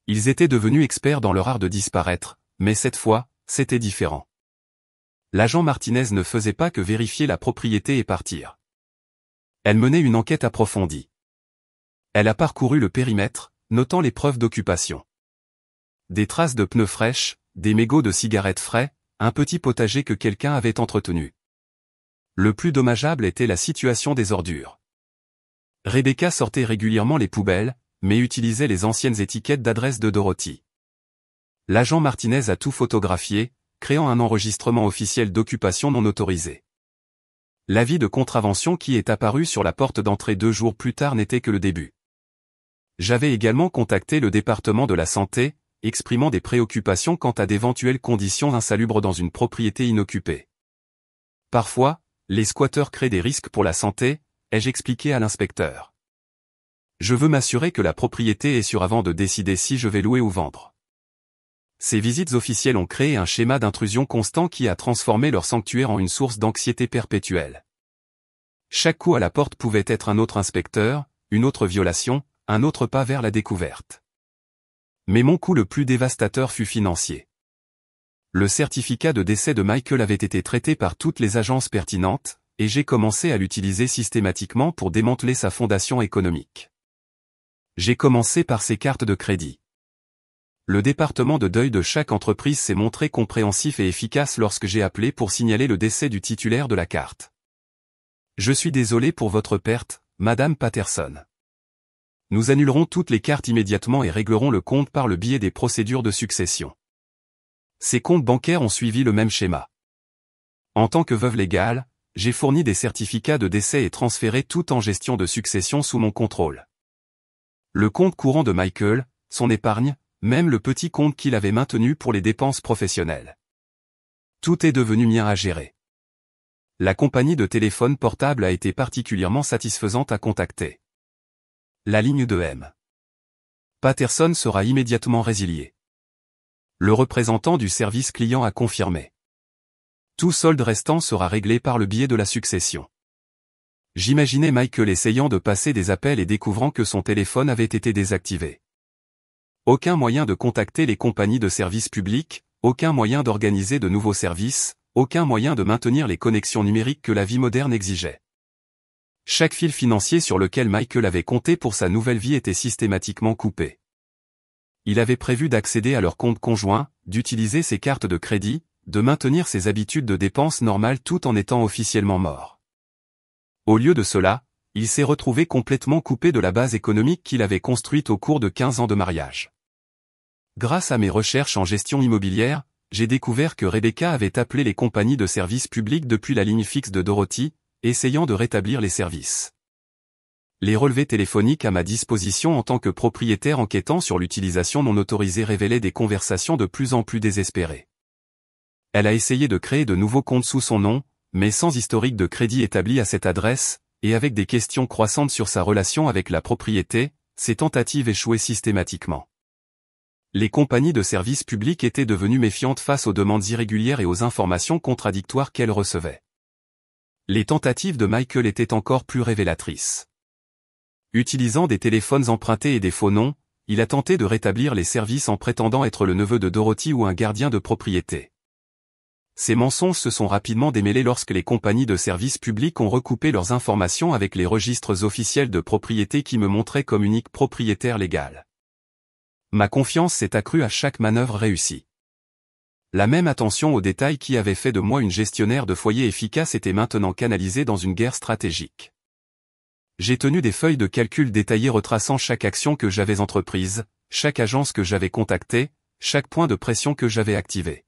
Ils étaient devenus experts dans leur art de disparaître, mais cette fois, c'était différent. L'agent Martinez ne faisait pas que vérifier la propriété et partir. Elle menait une enquête approfondie. Elle a parcouru le périmètre, notant les preuves d'occupation. Des traces de pneus fraîches, des mégots de cigarettes frais, un petit potager que quelqu'un avait entretenu. Le plus dommageable était la situation des ordures. Rebecca sortait régulièrement les poubelles, mais utilisait les anciennes étiquettes d'adresse de Dorothy. L'agent Martinez a tout photographié, créant un enregistrement officiel d'occupation non autorisé. L'avis de contravention qui est apparu sur la porte d'entrée 2 jours plus tard n'était que le début. J'avais également contacté le département de la santé, exprimant des préoccupations quant à d'éventuelles conditions insalubres dans une propriété inoccupée. Parfois, les squatteurs créent des risques pour la santé, ai-je expliqué à l'inspecteur. Je veux m'assurer que la propriété est sûre avant de décider si je vais louer ou vendre. Ces visites officielles ont créé un schéma d'intrusion constant qui a transformé leur sanctuaire en une source d'anxiété perpétuelle. Chaque coup à la porte pouvait être un autre inspecteur, une autre violation, un autre pas vers la découverte. Mais mon coup le plus dévastateur fut financier. Le certificat de décès de Michael avait été traité par toutes les agences pertinentes, et j'ai commencé à l'utiliser systématiquement pour démanteler sa fondation économique. J'ai commencé par ses cartes de crédit. Le département de deuil de chaque entreprise s'est montré compréhensif et efficace lorsque j'ai appelé pour signaler le décès du titulaire de la carte. Je suis désolé pour votre perte, Madame Patterson. Nous annulerons toutes les cartes immédiatement et réglerons le compte par le biais des procédures de succession. Ces comptes bancaires ont suivi le même schéma. En tant que veuve légale, j'ai fourni des certificats de décès et transféré tout en gestion de succession sous mon contrôle. Le compte courant de Michael, son épargne, même le petit compte qu'il avait maintenu pour les dépenses professionnelles. Tout est devenu mien à gérer. La compagnie de téléphone portable a été particulièrement satisfaisante à contacter. La ligne de M. Patterson sera immédiatement résiliée. Le représentant du service client a confirmé. Tout solde restant sera réglé par le biais de la succession. J'imaginais Michael essayant de passer des appels et découvrant que son téléphone avait été désactivé. Aucun moyen de contacter les compagnies de services publics, aucun moyen d'organiser de nouveaux services, aucun moyen de maintenir les connexions numériques que la vie moderne exigeait. Chaque fil financier sur lequel Michael avait compté pour sa nouvelle vie était systématiquement coupé. Il avait prévu d'accéder à leur compte conjoint, d'utiliser ses cartes de crédit, de maintenir ses habitudes de dépenses normales tout en étant officiellement mort. Au lieu de cela, il s'est retrouvé complètement coupé de la base économique qu'il avait construite au cours de 15 ans de mariage. Grâce à mes recherches en gestion immobilière, j'ai découvert que Rebecca avait appelé les compagnies de services publics depuis la ligne fixe de Dorothy, essayant de rétablir les services. Les relevés téléphoniques à ma disposition en tant que propriétaire enquêtant sur l'utilisation non autorisée révélaient des conversations de plus en plus désespérées. Elle a essayé de créer de nouveaux comptes sous son nom, mais sans historique de crédit établi à cette adresse, et avec des questions croissantes sur sa relation avec la propriété, ses tentatives échouaient systématiquement. Les compagnies de services publics étaient devenues méfiantes face aux demandes irrégulières et aux informations contradictoires qu'elles recevaient. Les tentatives de Michael étaient encore plus révélatrices. Utilisant des téléphones empruntés et des faux noms, il a tenté de rétablir les services en prétendant être le neveu de Dorothy ou un gardien de propriété. Ces mensonges se sont rapidement démêlés lorsque les compagnies de services publics ont recoupé leurs informations avec les registres officiels de propriété qui me montraient comme unique propriétaire légal. Ma confiance s'est accrue à chaque manœuvre réussie. La même attention aux détails qui avait fait de moi une gestionnaire de foyer efficace était maintenant canalisée dans une guerre stratégique. J'ai tenu des feuilles de calcul détaillées retraçant chaque action que j'avais entreprise, chaque agence que j'avais contactée, chaque point de pression que j'avais activé.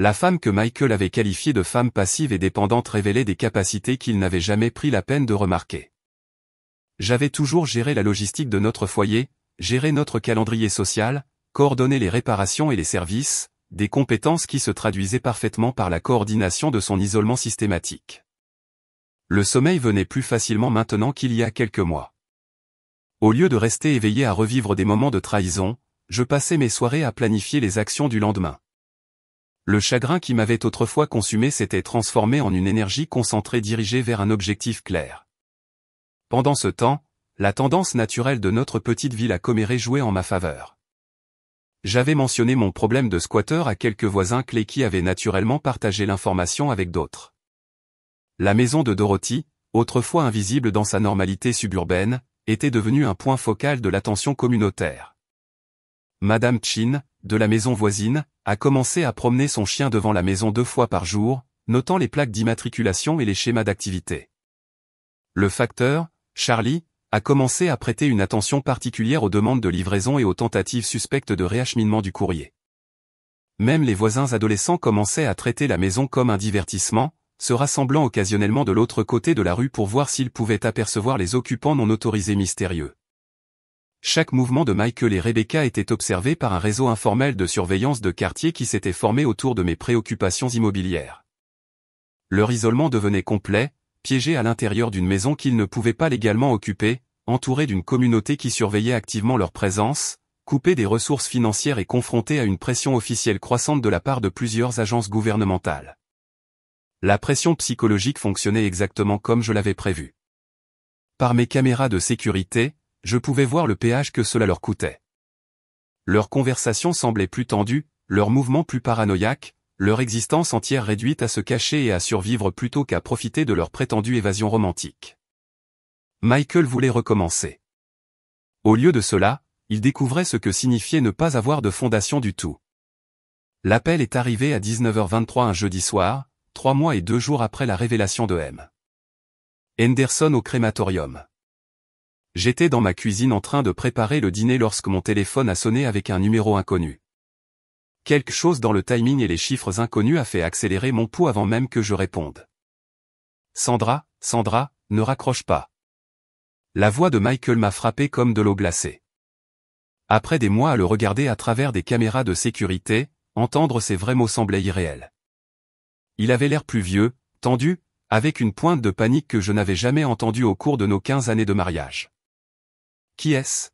La femme que Michael avait qualifiée de femme passive et dépendante révélait des capacités qu'il n'avait jamais pris la peine de remarquer. J'avais toujours géré la logistique de notre foyer, géré notre calendrier social, coordonné les réparations et les services, des compétences qui se traduisaient parfaitement par la coordination de son isolement systématique. Le sommeil venait plus facilement maintenant qu'il y a quelques mois. Au lieu de rester éveillé à revivre des moments de trahison, je passais mes soirées à planifier les actions du lendemain. Le chagrin qui m'avait autrefois consumé s'était transformé en une énergie concentrée dirigée vers un objectif clair. Pendant ce temps, la tendance naturelle de notre petite ville à commérer jouait en ma faveur. J'avais mentionné mon problème de squatter à quelques voisins clés qui avaient naturellement partagé l'information avec d'autres. La maison de Dorothy, autrefois invisible dans sa normalité suburbaine, était devenue un point focal de l'attention communautaire. Madame Chin, de la maison voisine, a commencé à promener son chien devant la maison 2 fois par jour, notant les plaques d'immatriculation et les schémas d'activité. Le facteur, Charlie, a commencé à prêter une attention particulière aux demandes de livraison et aux tentatives suspectes de réacheminement du courrier. Même les voisins adolescents commençaient à traiter la maison comme un divertissement, se rassemblant occasionnellement de l'autre côté de la rue pour voir s'ils pouvaient apercevoir les occupants non autorisés mystérieux. Chaque mouvement de Michael et Rebecca était observé par un réseau informel de surveillance de quartier qui s'était formé autour de mes préoccupations immobilières. Leur isolement devenait complet, piégés à l'intérieur d'une maison qu'ils ne pouvaient pas légalement occuper, entourés d'une communauté qui surveillait activement leur présence, coupés des ressources financières et confrontés à une pression officielle croissante de la part de plusieurs agences gouvernementales. La pression psychologique fonctionnait exactement comme je l'avais prévu. Par mes caméras de sécurité, je pouvais voir le péage que cela leur coûtait. Leurs conversations semblaient plus tendues, leurs mouvements plus paranoïaques, leur existence entière réduite à se cacher et à survivre plutôt qu'à profiter de leur prétendue évasion romantique. Michael voulait recommencer. Au lieu de cela, il découvrait ce que signifiait ne pas avoir de fondation du tout. L'appel est arrivé à 19h23 un jeudi soir, 3 mois et 2 jours après la révélation de M. Henderson au crématorium. J'étais dans ma cuisine en train de préparer le dîner lorsque mon téléphone a sonné avec un numéro inconnu. Quelque chose dans le timing et les chiffres inconnus a fait accélérer mon pouls avant même que je réponde. Sandra, ne raccroche pas. La voix de Michael m'a frappé comme de l'eau glacée. Après des mois à le regarder à travers des caméras de sécurité, entendre ses vrais mots semblait irréel. Il avait l'air plus vieux, tendu, avec une pointe de panique que je n'avais jamais entendue au cours de nos 15 années de mariage. Qui est-ce ?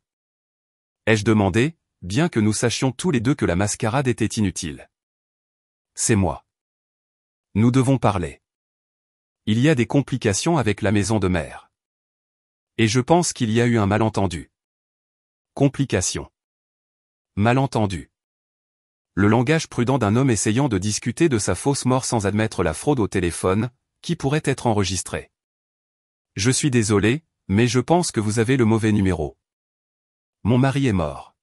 Ai-je demandé, bien que nous sachions tous les deux que la mascarade était inutile. C'est moi. Nous devons parler. Il y a des complications avec la maison de mère. Et je pense qu'il y a eu un malentendu. Complications. Malentendu. Le langage prudent d'un homme essayant de discuter de sa fausse mort sans admettre la fraude au téléphone, qui pourrait être enregistrée. Je suis désolé, mais je pense que vous avez le mauvais numéro. Mon mari est mort.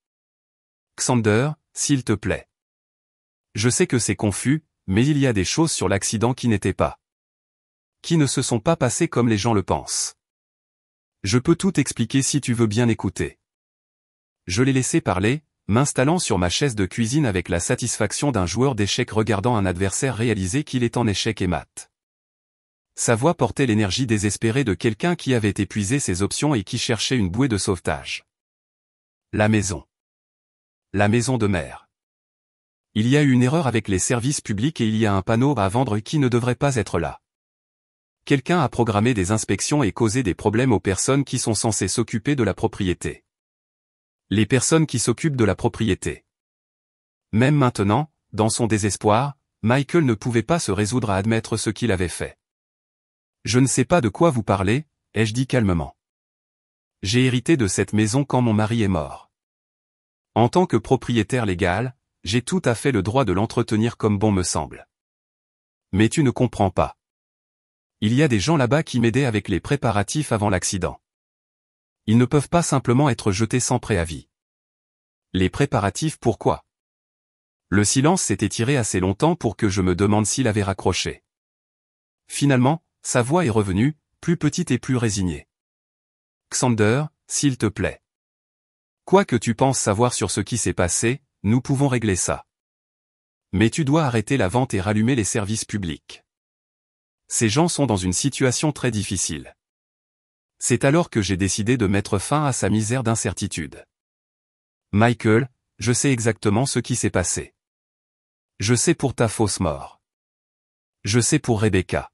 Xander, s'il te plaît. Je sais que c'est confus, mais il y a des choses sur l'accident qui n'étaient pas. Qui ne se sont pas passées comme les gens le pensent. Je peux tout expliquer si tu veux bien écouter. Je l'ai laissé parler, m'installant sur ma chaise de cuisine avec la satisfaction d'un joueur d'échecs regardant un adversaire réaliser qu'il est en échec et mat. Sa voix portait l'énergie désespérée de quelqu'un qui avait épuisé ses options et qui cherchait une bouée de sauvetage. La maison. La maison de mère. Il y a eu une erreur avec les services publics et il y a un panneau à vendre qui ne devrait pas être là. Quelqu'un a programmé des inspections et causé des problèmes aux personnes qui sont censées s'occuper de la propriété. Les personnes qui s'occupent de la propriété. Même maintenant, dans son désespoir, Michael ne pouvait pas se résoudre à admettre ce qu'il avait fait. Je ne sais pas de quoi vous parlez, ai-je dit calmement. J'ai hérité de cette maison quand mon mari est mort. En tant que propriétaire légal, j'ai tout à fait le droit de l'entretenir comme bon me semble. Mais tu ne comprends pas. Il y a des gens là-bas qui m'aidaient avec les préparatifs avant l'accident. Ils ne peuvent pas simplement être jetés sans préavis. Les préparatifs pourquoi ? Le silence s'est étiré assez longtemps pour que je me demande s'il avait raccroché. Finalement, sa voix est revenue, plus petite et plus résignée. Xander, s'il te plaît. Quoi que tu penses savoir sur ce qui s'est passé, nous pouvons régler ça. Mais tu dois arrêter la vente et rallumer les services publics. Ces gens sont dans une situation très difficile. C'est alors que j'ai décidé de mettre fin à sa misère d'incertitude. Michael, je sais exactement ce qui s'est passé. Je sais pour ta fausse mort. Je sais pour Rebecca.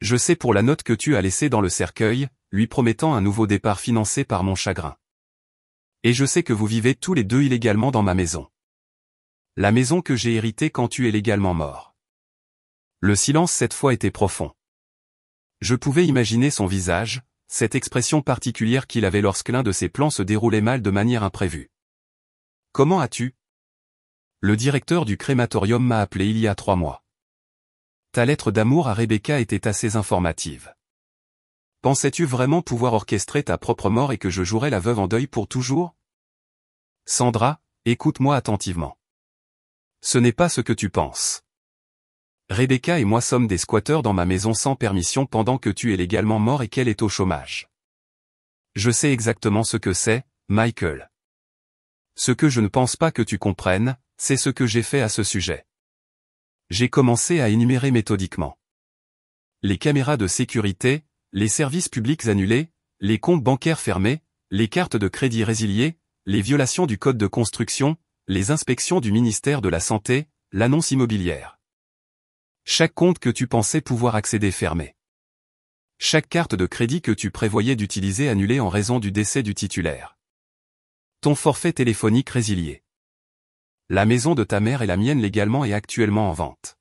Je sais pour la note que tu as laissée dans le cercueil, lui promettant un nouveau départ financé par mon chagrin. Et je sais que vous vivez tous les deux illégalement dans ma maison. La maison que j'ai héritée quand tu es légalement mort. Le silence cette fois était profond. Je pouvais imaginer son visage, cette expression particulière qu'il avait lorsque l'un de ses plans se déroulait mal de manière imprévue. Comment as-tu ? Le directeur du crématorium m'a appelé il y a 3 mois. Ta lettre d'amour à Rebecca était assez informative. Pensais-tu vraiment pouvoir orchestrer ta propre mort et que je jouerais la veuve en deuil pour toujours ? Sandra, écoute-moi attentivement. Ce n'est pas ce que tu penses. Rebecca et moi sommes des squatteurs dans ma maison sans permission pendant que tu es légalement mort et qu'elle est au chômage. Je sais exactement ce que c'est, Michael. Ce que je ne pense pas que tu comprennes, c'est ce que j'ai fait à ce sujet. J'ai commencé à énumérer méthodiquement. Les caméras de sécurité, les services publics annulés, les comptes bancaires fermés, les cartes de crédit résiliées, les violations du code de construction, les inspections du ministère de la Santé, l'annonce immobilière. Chaque compte que tu pensais pouvoir accéder fermé. Chaque carte de crédit que tu prévoyais d'utiliser annulée en raison du décès du titulaire. Ton forfait téléphonique résilié. La maison de ta mère est la mienne légalement et actuellement en vente.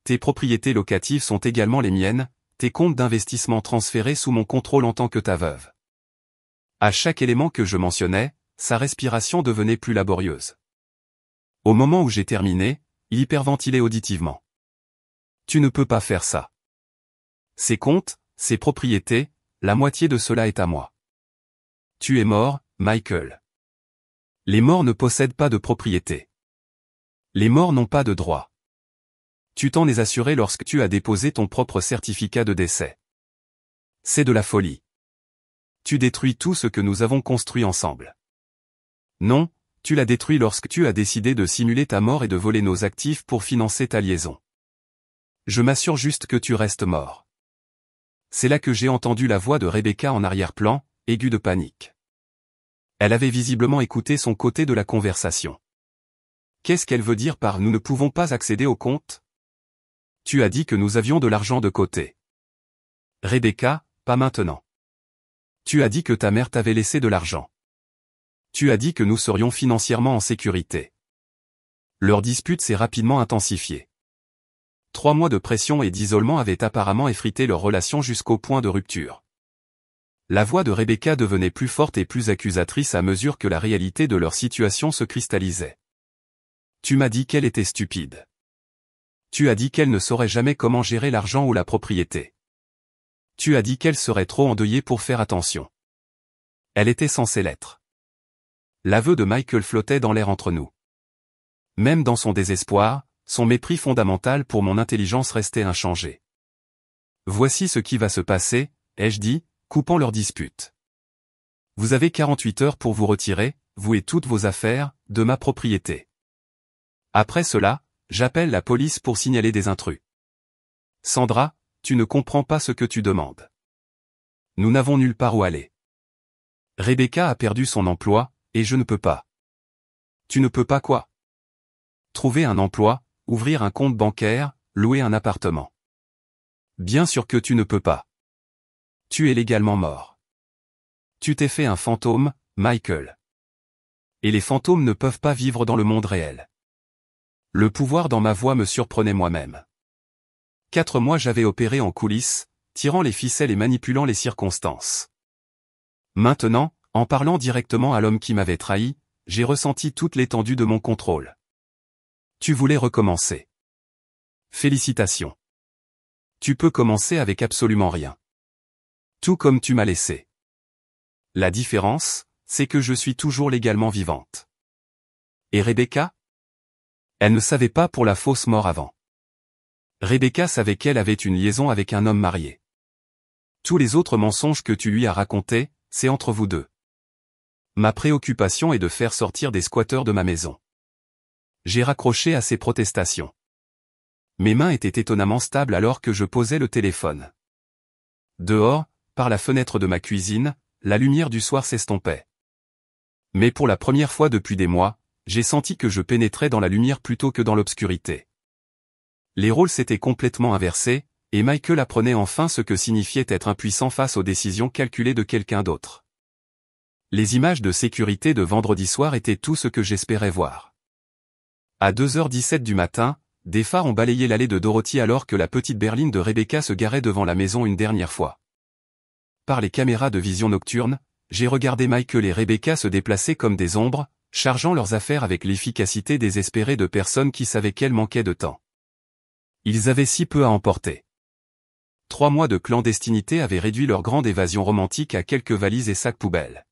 Tes propriétés locatives sont également les miennes, tes comptes d'investissement transférés sous mon contrôle en tant que ta veuve. À chaque élément que je mentionnais, sa respiration devenait plus laborieuse. Au moment où j'ai terminé, il hyperventilait auditivement. Tu ne peux pas faire ça. Ces comptes, ces propriétés, la moitié de cela est à moi. Tu es mort, Michael. Les morts ne possèdent pas de propriété. Les morts n'ont pas de droit. Tu t'en es assuré lorsque tu as déposé ton propre certificat de décès. C'est de la folie. Tu détruis tout ce que nous avons construit ensemble. Non, tu l'as détruit lorsque tu as décidé de simuler ta mort et de voler nos actifs pour financer ta liaison. Je m'assure juste que tu restes mort. C'est là que j'ai entendu la voix de Rebecca en arrière-plan, aiguë de panique. Elle avait visiblement écouté son côté de la conversation. Qu'est-ce qu'elle veut dire par « nous ne pouvons pas accéder au compte » ? Tu as dit que nous avions de l'argent de côté. Rebecca, pas maintenant. Tu as dit que ta mère t'avait laissé de l'argent. Tu as dit que nous serions financièrement en sécurité. Leur dispute s'est rapidement intensifiée. 3 mois de pression et d'isolement avaient apparemment effrité leur relation jusqu'au point de rupture. La voix de Rebecca devenait plus forte et plus accusatrice à mesure que la réalité de leur situation se cristallisait. Tu m'as dit qu'elle était stupide. Tu as dit qu'elle ne saurait jamais comment gérer l'argent ou la propriété. Tu as dit qu'elle serait trop endeuillée pour faire attention. Elle était censée l'être. L'aveu de Michael flottait dans l'air entre nous. Même dans son désespoir, son mépris fondamental pour mon intelligence restait inchangé. Voici ce qui va se passer, ai-je dit, coupant leur dispute. Vous avez 48 heures pour vous retirer, vous et toutes vos affaires, de ma propriété. Après cela, j'appelle la police pour signaler des intrus. Sandra, tu ne comprends pas ce que tu demandes. Nous n'avons nulle part où aller. Rebecca a perdu son emploi, et je ne peux pas. Tu ne peux pas quoi ? Trouver un emploi, ouvrir un compte bancaire, louer un appartement. Bien sûr que tu ne peux pas. Tu es légalement mort. Tu t'es fait un fantôme, Michael. Et les fantômes ne peuvent pas vivre dans le monde réel. Le pouvoir dans ma voix me surprenait moi-même. 4 mois j'avais opéré en coulisses, tirant les ficelles et manipulant les circonstances. Maintenant, en parlant directement à l'homme qui m'avait trahi, j'ai ressenti toute l'étendue de mon contrôle. Tu voulais recommencer. Félicitations. Tu peux commencer avec absolument rien. Tout comme tu m'as laissé. La différence, c'est que je suis toujours légalement vivante. Et Rebecca ? Elle ne savait pas pour la fausse mort avant. Rebecca savait qu'elle avait une liaison avec un homme marié. Tous les autres mensonges que tu lui as racontés, c'est entre vous deux. Ma préoccupation est de faire sortir des squatteurs de ma maison. J'ai raccroché à ses protestations. Mes mains étaient étonnamment stables alors que je posais le téléphone. Dehors, par la fenêtre de ma cuisine, la lumière du soir s'estompait. Mais pour la première fois depuis des mois, j'ai senti que je pénétrais dans la lumière plutôt que dans l'obscurité. Les rôles s'étaient complètement inversés, et Michael apprenait enfin ce que signifiait être impuissant face aux décisions calculées de quelqu'un d'autre. Les images de sécurité de vendredi soir étaient tout ce que j'espérais voir. À 2h17 du matin, des phares ont balayé l'allée de Dorothy alors que la petite berline de Rebecca se garait devant la maison une dernière fois. Par les caméras de vision nocturne, j'ai regardé Michael et Rebecca se déplacer comme des ombres, chargeant leurs affaires avec l'efficacité désespérée de personnes qui savaient qu'elles manquaient de temps. Ils avaient si peu à emporter. 3 mois de clandestinité avaient réduit leur grande évasion romantique à quelques valises et sacs poubelles.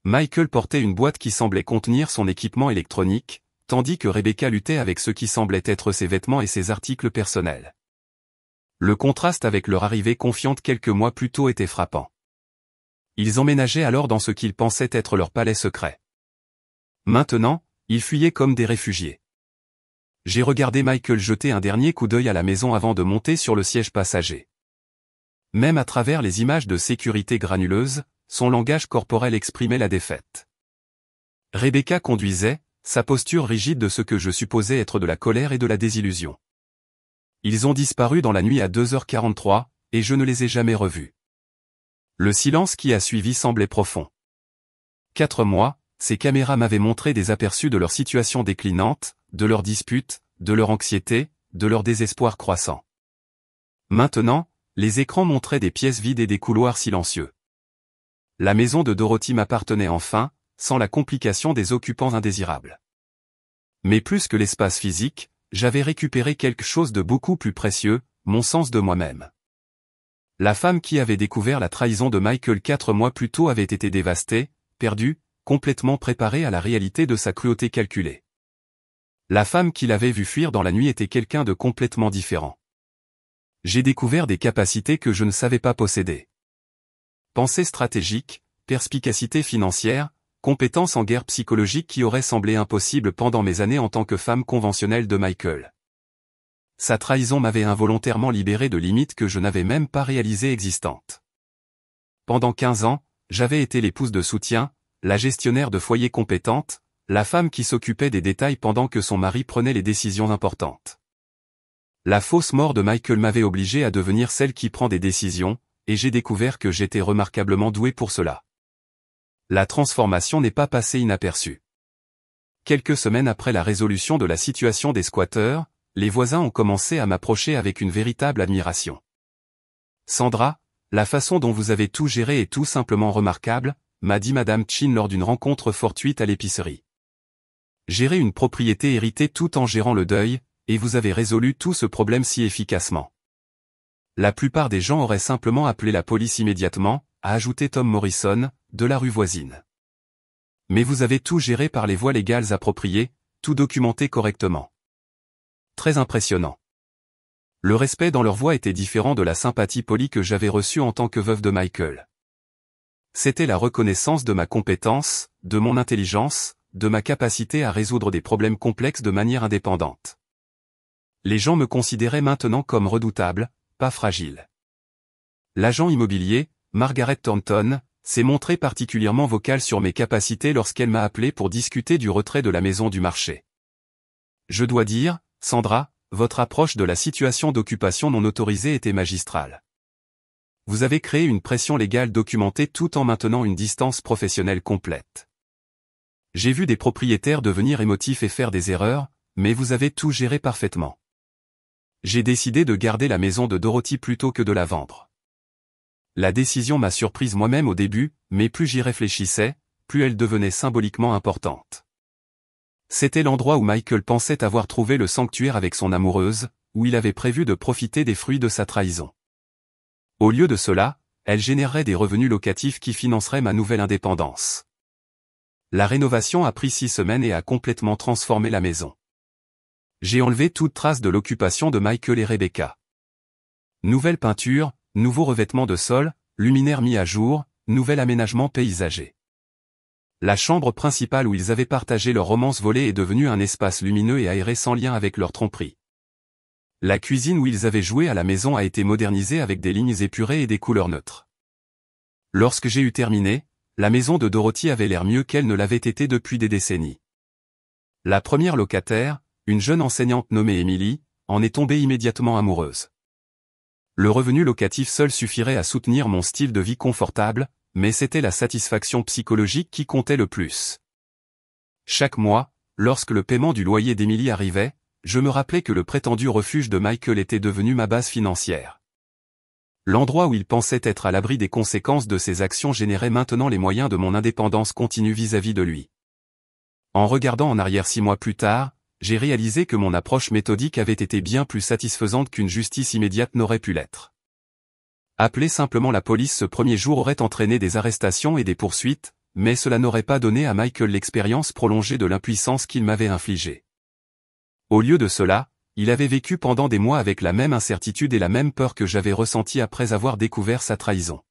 Michael portait une boîte qui semblait contenir son équipement électronique, tandis que Rebecca luttait avec ce qui semblait être ses vêtements et ses articles personnels. Le contraste avec leur arrivée confiante quelques mois plus tôt était frappant. Ils emménageaient alors dans ce qu'ils pensaient être leur palais secret. Maintenant, ils fuyaient comme des réfugiés. J'ai regardé Michael jeter un dernier coup d'œil à la maison avant de monter sur le siège passager. Même à travers les images de sécurité granuleuses, son langage corporel exprimait la défaite. Rebecca conduisait, sa posture rigide de ce que je supposais être de la colère et de la désillusion. Ils ont disparu dans la nuit à 2h43, et je ne les ai jamais revus. Le silence qui a suivi semblait profond. 4 mois, ces caméras m'avaient montré des aperçus de leur situation déclinante, de leurs disputes, de leur anxiété, de leur désespoir croissant. Maintenant, les écrans montraient des pièces vides et des couloirs silencieux. La maison de Dorothy m'appartenait enfin, sans la complication des occupants indésirables. Mais plus que l'espace physique, j'avais récupéré quelque chose de beaucoup plus précieux, mon sens de moi-même. La femme qui avait découvert la trahison de Michael 4 mois plus tôt avait été dévastée, perdue, complètement préparée à la réalité de sa cruauté calculée. La femme qui l'avait vu fuir dans la nuit était quelqu'un de complètement différent. J'ai découvert des capacités que je ne savais pas posséder. Pensée stratégique, perspicacité financière, compétences en guerre psychologique qui auraient semblé impossibles pendant mes années en tant que femme conventionnelle de Michael. Sa trahison m'avait involontairement libéré de limites que je n'avais même pas réalisées existantes. Pendant 15 ans, j'avais été l'épouse de soutien, la gestionnaire de foyer compétente, la femme qui s'occupait des détails pendant que son mari prenait les décisions importantes. La fausse mort de Michael m'avait obligé à devenir celle qui prend des décisions, et j'ai découvert que j'étais remarquablement doué pour cela. La transformation n'est pas passée inaperçue. Quelques semaines après la résolution de la situation des squatteurs, les voisins ont commencé à m'approcher avec une véritable admiration. Sandra, la façon dont vous avez tout géré est tout simplement remarquable, m'a dit Madame Chin lors d'une rencontre fortuite à l'épicerie. Gérer une propriété héritée tout en gérant le deuil, et vous avez résolu tout ce problème si efficacement. La plupart des gens auraient simplement appelé la police immédiatement, a ajouté Tom Morrison, de la rue voisine. Mais vous avez tout géré par les voies légales appropriées, tout documenté correctement. Très impressionnant. Le respect dans leur voix était différent de la sympathie polie que j'avais reçue en tant que veuve de Michael. C'était la reconnaissance de ma compétence, de mon intelligence, de ma capacité à résoudre des problèmes complexes de manière indépendante. Les gens me considéraient maintenant comme redoutable, pas fragile. L'agent immobilier, Margaret Thornton, s'est montrée particulièrement vocale sur mes capacités lorsqu'elle m'a appelé pour discuter du retrait de la maison du marché. Je dois dire, Sandra, votre approche de la situation d'occupation non autorisée était magistrale. Vous avez créé une pression légale documentée tout en maintenant une distance professionnelle complète. J'ai vu des propriétaires devenir émotifs et faire des erreurs, mais vous avez tout géré parfaitement. J'ai décidé de garder la maison de Dorothy plutôt que de la vendre. La décision m'a surprise moi-même au début, mais plus j'y réfléchissais, plus elle devenait symboliquement importante. C'était l'endroit où Michael pensait avoir trouvé le sanctuaire avec son amoureuse, où il avait prévu de profiter des fruits de sa trahison. Au lieu de cela, elle générerait des revenus locatifs qui financeraient ma nouvelle indépendance. La rénovation a pris 6 semaines et a complètement transformé la maison. J'ai enlevé toute trace de l'occupation de Michael et Rebecca. Nouvelle peinture, nouveau revêtement de sol, luminaire mis à jour, nouvel aménagement paysager. La chambre principale où ils avaient partagé leur romance volée est devenue un espace lumineux et aéré sans lien avec leur tromperie. La cuisine où ils avaient joué à la maison a été modernisée avec des lignes épurées et des couleurs neutres. Lorsque j'ai eu terminé, la maison de Dorothy avait l'air mieux qu'elle ne l'avait été depuis des décennies. La première locataire, une jeune enseignante nommée Emily, en est tombée immédiatement amoureuse. Le revenu locatif seul suffirait à soutenir mon style de vie confortable, mais c'était la satisfaction psychologique qui comptait le plus. Chaque mois, lorsque le paiement du loyer d'Emily arrivait, je me rappelais que le prétendu refuge de Michael était devenu ma base financière. L'endroit où il pensait être à l'abri des conséquences de ses actions générait maintenant les moyens de mon indépendance continue vis-à-vis de lui. En regardant en arrière 6 mois plus tard, j'ai réalisé que mon approche méthodique avait été bien plus satisfaisante qu'une justice immédiate n'aurait pu l'être. Appeler simplement la police ce premier jour aurait entraîné des arrestations et des poursuites, mais cela n'aurait pas donné à Michael l'expérience prolongée de l'impuissance qu'il m'avait infligée. Au lieu de cela, il avait vécu pendant des mois avec la même incertitude et la même peur que j'avais ressentie après avoir découvert sa trahison.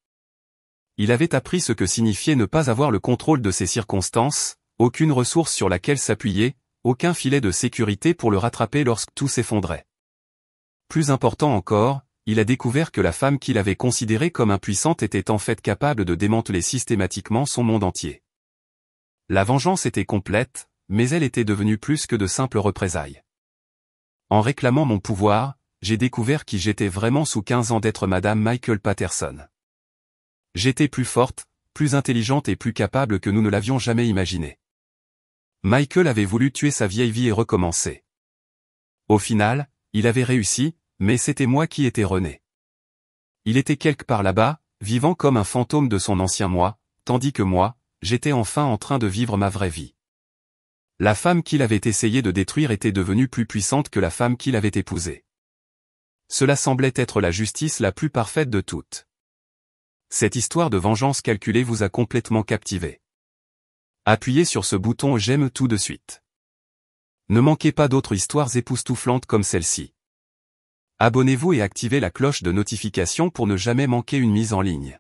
Il avait appris ce que signifiait ne pas avoir le contrôle de ses circonstances, aucune ressource sur laquelle s'appuyer, aucun filet de sécurité pour le rattraper lorsque tout s'effondrait. Plus important encore, il a découvert que la femme qu'il avait considérée comme impuissante était en fait capable de démanteler systématiquement son monde entier. La vengeance était complète, mais elle était devenue plus que de simples représailles. En réclamant mon pouvoir, j'ai découvert qui j'étais vraiment sous 15 ans d'être Madame Michael Patterson. J'étais plus forte, plus intelligente et plus capable que nous ne l'avions jamais imaginé. Michael avait voulu tuer sa vieille vie et recommencer. Au final, il avait réussi, mais c'était moi qui étais rené. Il était quelque part là-bas, vivant comme un fantôme de son ancien moi, tandis que moi, j'étais enfin en train de vivre ma vraie vie. La femme qu'il avait essayé de détruire était devenue plus puissante que la femme qu'il avait épousée. Cela semblait être la justice la plus parfaite de toutes. Cette histoire de vengeance calculée vous a complètement captivé. Appuyez sur ce bouton j'aime tout de suite. Ne manquez pas d'autres histoires époustouflantes comme celle-ci. Abonnez-vous et activez la cloche de notification pour ne jamais manquer une mise en ligne.